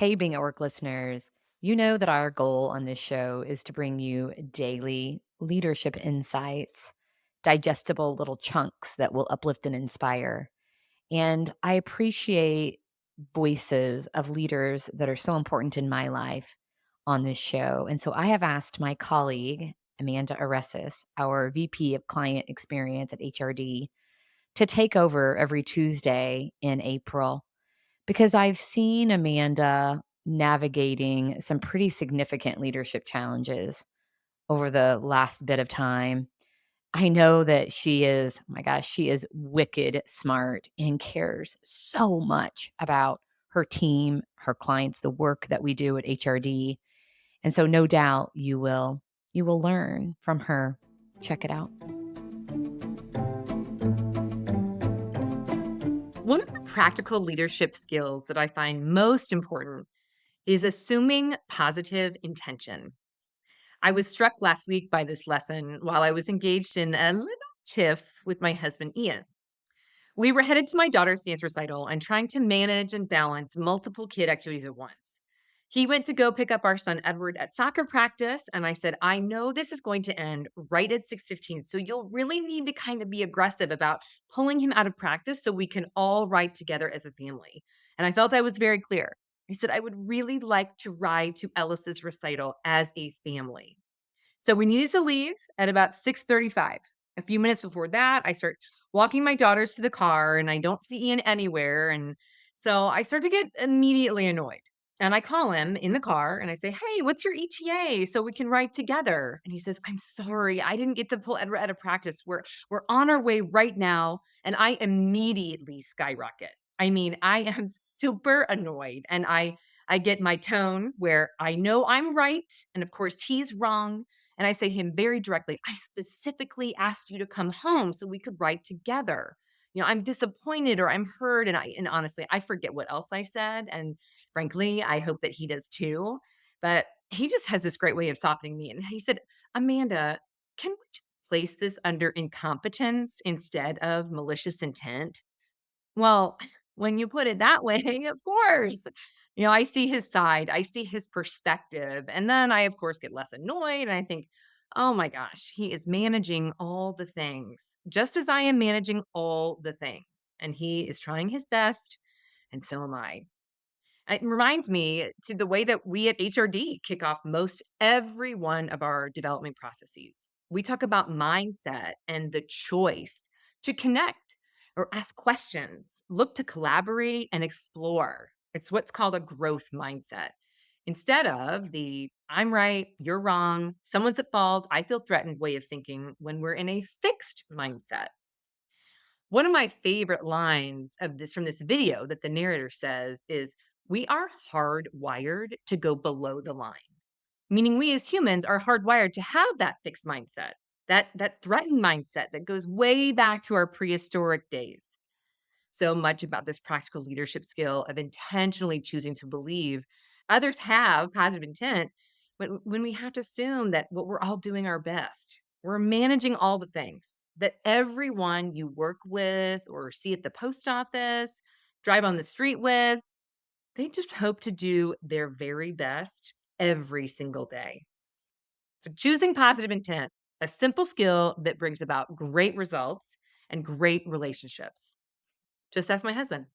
Hey, Being at Work listeners, you know that our goal on this show is to bring you daily leadership insights, digestible little chunks that will uplift and inspire. And I appreciate voices of leaders that are so important in my life on this show. And so I have asked my colleague, Amanda Areces, our VP of Client Experience at HRD, to take over every Tuesday in April because I've seen Amanda navigating some pretty significant leadership challenges over the last bit of time. I know that she is, oh my gosh, she is wicked smart and cares so much about her team, her clients, the work that we do at HRD. And so no doubt you will learn from her. Check it out. One of the practical leadership skills that I find most important is assuming positive intention. I was struck last week by this lesson while I was engaged in a little tiff with my husband, Ian. We were headed to my daughter's dance recital and trying to manage and balance multiple kid activities at once. He went to go pick up our son Edward at soccer practice, and I said, "I know this is going to end right at 6:15, so you'll really need to kind of be aggressive about pulling him out of practice so we can all ride together as a family." And I felt I was very clear. I said, "I would really like to ride to Ellis's recital as a family." So we needed to leave at about 6:35. A few minutes before that, I start walking my daughters to the car and I don't see Ian anywhere. And so I start to get immediately annoyed. And I call him in the car and I say, "Hey, what's your ETA so we can ride together?" And he says, "I'm sorry. I didn't get to pull Edward out of practice. We're on our way right now." And I immediately skyrocket. I mean, I am super annoyed and I get my tone where I know I'm right and of course he's wrong, and I say to him very directly, "I specifically asked you to come home so we could write together. I'm disappointed or I'm hurt." And honestly, I forget what else I said. And frankly, I hope that he does too. But he just has this great way of softening me. And he said, "Amanda, can we just place this under incompetence instead of malicious intent?" Well, when you put it that way, of course. I see his side, I see his perspective. And then I, of course, get less annoyed. And I think, oh my gosh, he is managing all the things just as I am managing all the things. And he is trying his best. And so am I. It reminds me to the way that we at HRD kick off most every one of our development processes. We talk about mindset and the choice to connect or ask questions, look to collaborate and explore. It's what's called a growth mindset. Instead of the "I'm right, you're wrong, someone's at fault, I feel threatened" way of thinking when we're in a fixed mindset. One of my favorite lines of this from this video that the narrator says is, "We are hardwired to go below the line." Meaning we as humans are hardwired to have that fixed mindset, that threatened mindset that goes way back to our prehistoric days. So much about this practical leadership skill of intentionally choosing to believe others have positive intent when we have to assume that what we're all doing our best. We're managing all the things that everyone you work with or see at the post office, drive on the street with, they just hope to do their very best every single day. So choosing positive intent, a simple skill that brings about great results and great relationships. Just ask my husband.